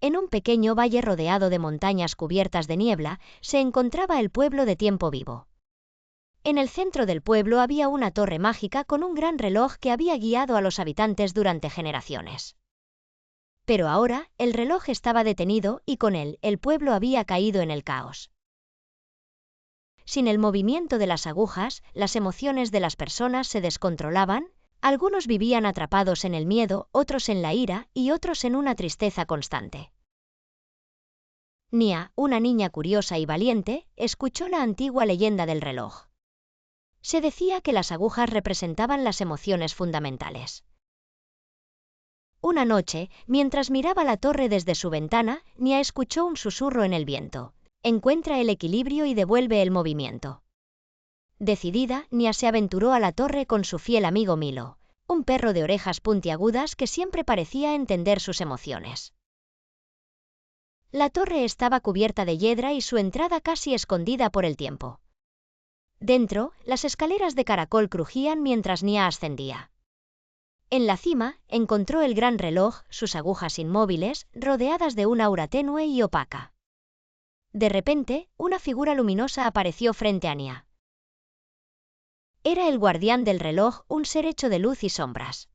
En un pequeño valle rodeado de montañas cubiertas de niebla, se encontraba el pueblo de Tiempo Vivo. En el centro del pueblo había una torre mágica con un gran reloj que había guiado a los habitantes durante generaciones. Pero ahora, el reloj estaba detenido y con él, el pueblo había caído en el caos. Sin el movimiento de las agujas, las emociones de las personas se descontrolaban. Algunos vivían atrapados en el miedo, otros en la ira y otros en una tristeza constante. Nia, una niña curiosa y valiente, escuchó la antigua leyenda del reloj. Se decía que las agujas representaban las emociones fundamentales. Una noche, mientras miraba la torre desde su ventana, Nia escuchó un susurro en el viento. Encuentra el equilibrio y devuelve el movimiento. Decidida, Nia se aventuró a la torre con su fiel amigo Milo, un perro de orejas puntiagudas que siempre parecía entender sus emociones. La torre estaba cubierta de hiedra y su entrada casi escondida por el tiempo. Dentro, las escaleras de caracol crujían mientras Nia ascendía. En la cima, encontró el gran reloj, sus agujas inmóviles, rodeadas de un aura tenue y opaca. De repente, una figura luminosa apareció frente a Nia. Era el guardián del reloj, un ser hecho de luz y sombras.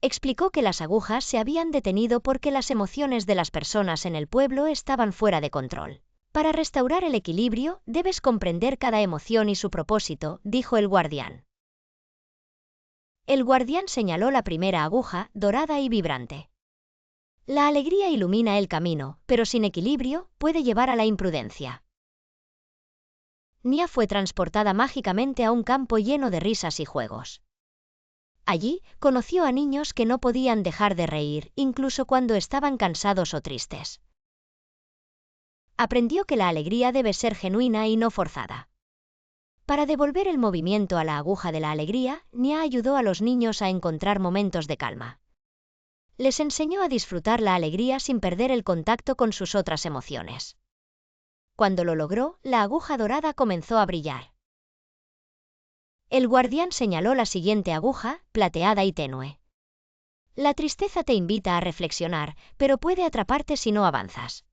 Explicó que las agujas se habían detenido porque las emociones de las personas en el pueblo estaban fuera de control. Para restaurar el equilibrio, debes comprender cada emoción y su propósito, dijo el guardián. El guardián señaló la primera aguja, dorada y vibrante. La alegría ilumina el camino, pero sin equilibrio, puede llevar a la imprudencia. Nia fue transportada mágicamente a un campo lleno de risas y juegos. Allí, conoció a niños que no podían dejar de reír, incluso cuando estaban cansados o tristes. Aprendió que la alegría debe ser genuina y no forzada. Para devolver el movimiento a la aguja de la alegría, Nia ayudó a los niños a encontrar momentos de calma. Les enseñó a disfrutar la alegría sin perder el contacto con sus otras emociones. Cuando lo logró, la aguja dorada comenzó a brillar. El guardián señaló la siguiente aguja, plateada y tenue. La tristeza te invita a reflexionar, pero puede atraparte si no avanzas.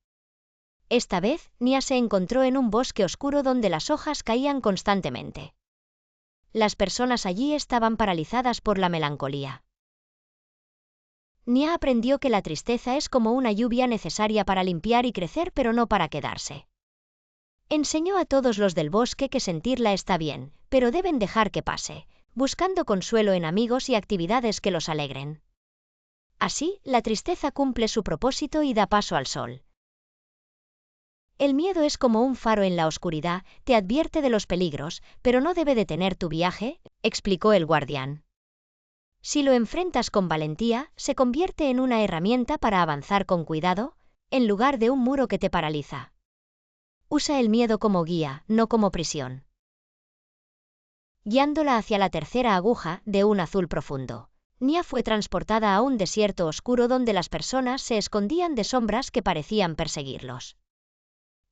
Esta vez, Nia se encontró en un bosque oscuro donde las hojas caían constantemente. Las personas allí estaban paralizadas por la melancolía. Nia aprendió que la tristeza es como una lluvia necesaria para limpiar y crecer, pero no para quedarse. Enseñó a todos los del bosque que sentirla está bien, pero deben dejar que pase, buscando consuelo en amigos y actividades que los alegren. Así, la tristeza cumple su propósito y da paso al sol. El miedo es como un faro en la oscuridad, te advierte de los peligros, pero no debe detener tu viaje, explicó el guardián. Si lo enfrentas con valentía, se convierte en una herramienta para avanzar con cuidado, en lugar de un muro que te paraliza. Usa el miedo como guía, no como prisión. Guiándola hacia la tercera aguja, de un azul profundo, Nia fue transportada a un desierto oscuro donde las personas se escondían de sombras que parecían perseguirlos.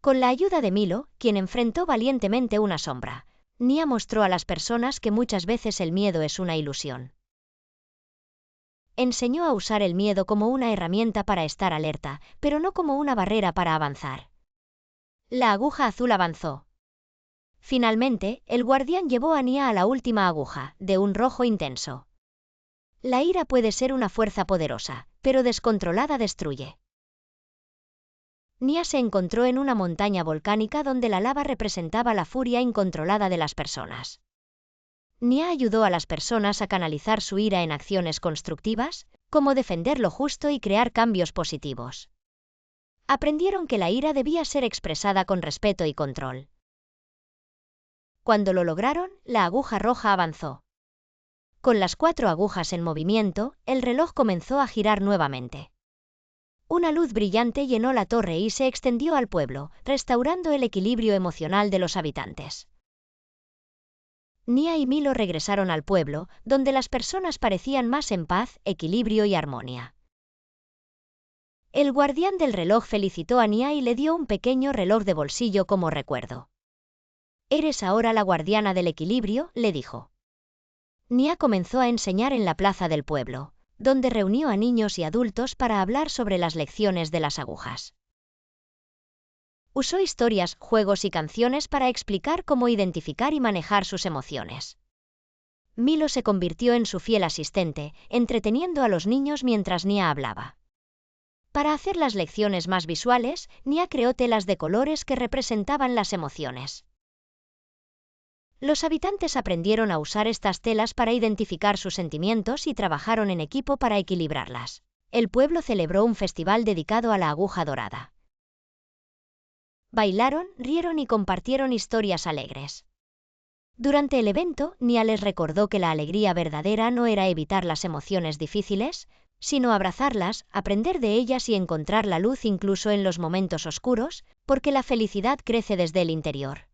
Con la ayuda de Milo, quien enfrentó valientemente una sombra, Nia mostró a las personas que muchas veces el miedo es una ilusión. Enseñó a usar el miedo como una herramienta para estar alerta, pero no como una barrera para avanzar. La aguja azul avanzó. Finalmente, el guardián llevó a Nia a la última aguja, de un rojo intenso. La ira puede ser una fuerza poderosa, pero descontrolada destruye. Nia se encontró en una montaña volcánica donde la lava representaba la furia incontrolada de las personas. Nia ayudó a las personas a canalizar su ira en acciones constructivas, como defender lo justo y crear cambios positivos. Aprendieron que la ira debía ser expresada con respeto y control. Cuando lo lograron, la aguja roja avanzó. Con las 4 agujas en movimiento, el reloj comenzó a girar nuevamente. Una luz brillante llenó la torre y se extendió al pueblo, restaurando el equilibrio emocional de los habitantes. Nia y Milo regresaron al pueblo, donde las personas parecían más en paz, equilibrio y armonía. El guardián del reloj felicitó a Nia y le dio un pequeño reloj de bolsillo como recuerdo. «Eres ahora la guardiana del equilibrio», le dijo. Nia comenzó a enseñar en la plaza del pueblo. donde reunió a niños y adultos para hablar sobre las lecciones de las agujas. Usó historias, juegos y canciones para explicar cómo identificar y manejar sus emociones. Milo se convirtió en su fiel asistente, entreteniendo a los niños mientras Nia hablaba. Para hacer las lecciones más visuales, Nia creó telas de colores que representaban las emociones. Los habitantes aprendieron a usar estas telas para identificar sus sentimientos y trabajaron en equipo para equilibrarlas. El pueblo celebró un festival dedicado a la aguja dorada. Bailaron, rieron y compartieron historias alegres. Durante el evento, Nia les recordó que la alegría verdadera no era evitar las emociones difíciles, sino abrazarlas, aprender de ellas y encontrar la luz incluso en los momentos oscuros, porque la felicidad crece desde el interior.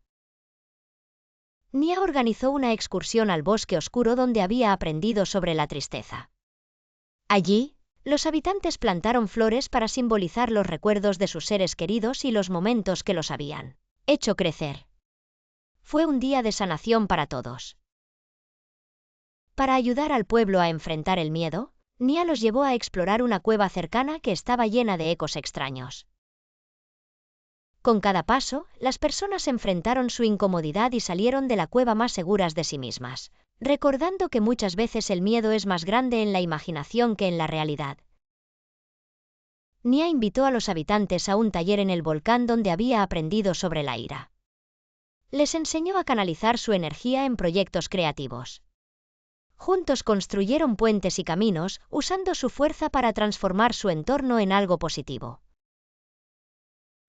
Nia organizó una excursión al bosque oscuro donde había aprendido sobre la tristeza. Allí, los habitantes plantaron flores para simbolizar los recuerdos de sus seres queridos y los momentos que los habían hecho crecer. Fue un día de sanación para todos. Para ayudar al pueblo a enfrentar el miedo, Nia los llevó a explorar una cueva cercana que estaba llena de ecos extraños. Con cada paso, las personas enfrentaron su incomodidad y salieron de la cueva más seguras de sí mismas, recordando que muchas veces el miedo es más grande en la imaginación que en la realidad. Nia invitó a los habitantes a un taller en el volcán donde había aprendido sobre la ira. Les enseñó a canalizar su energía en proyectos creativos. Juntos construyeron puentes y caminos, usando su fuerza para transformar su entorno en algo positivo.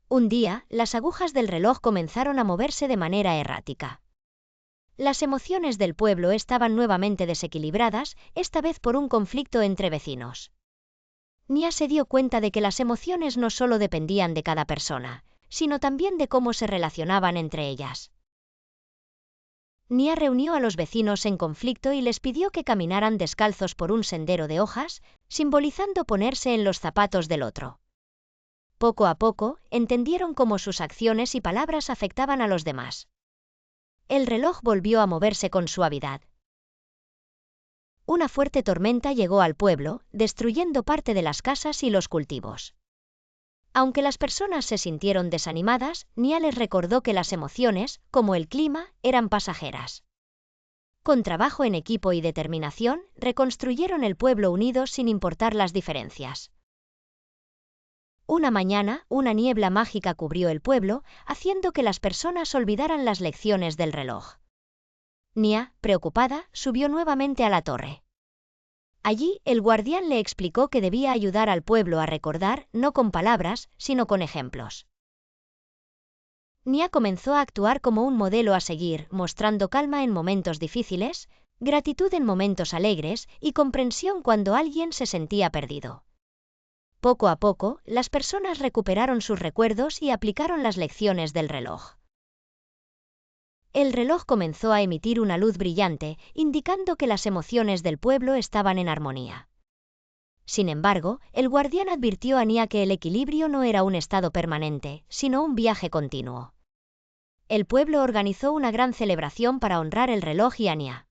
Un día, las agujas del reloj comenzaron a moverse de manera errática. Las emociones del pueblo estaban nuevamente desequilibradas, esta vez por un conflicto entre vecinos. Nia se dio cuenta de que las emociones no solo dependían de cada persona, sino también de cómo se relacionaban entre ellas. Nia reunió a los vecinos en conflicto y les pidió que caminaran descalzos por un sendero de hojas, simbolizando ponerse en los zapatos del otro. Poco a poco, entendieron cómo sus acciones y palabras afectaban a los demás. El reloj volvió a moverse con suavidad. Una fuerte tormenta llegó al pueblo, destruyendo parte de las casas y los cultivos. Aunque las personas se sintieron desanimadas, Nia les recordó que las emociones, como el clima, eran pasajeras. Con trabajo en equipo y determinación, reconstruyeron el pueblo unidos sin importar las diferencias. Una mañana, una niebla mágica cubrió el pueblo, haciendo que las personas olvidaran las lecciones del reloj. Nia, preocupada, subió nuevamente a la torre. Allí, el guardián le explicó que debía ayudar al pueblo a recordar, no con palabras, sino con ejemplos. Nia comenzó a actuar como un modelo a seguir, mostrando calma en momentos difíciles, gratitud en momentos alegres y comprensión cuando alguien se sentía perdido. Poco a poco, las personas recuperaron sus recuerdos y aplicaron las lecciones del reloj. El reloj comenzó a emitir una luz brillante, indicando que las emociones del pueblo estaban en armonía. Sin embargo, el guardián advirtió a Nia que el equilibrio no era un estado permanente, sino un viaje continuo. El pueblo organizó una gran celebración para honrar el reloj y a Nia.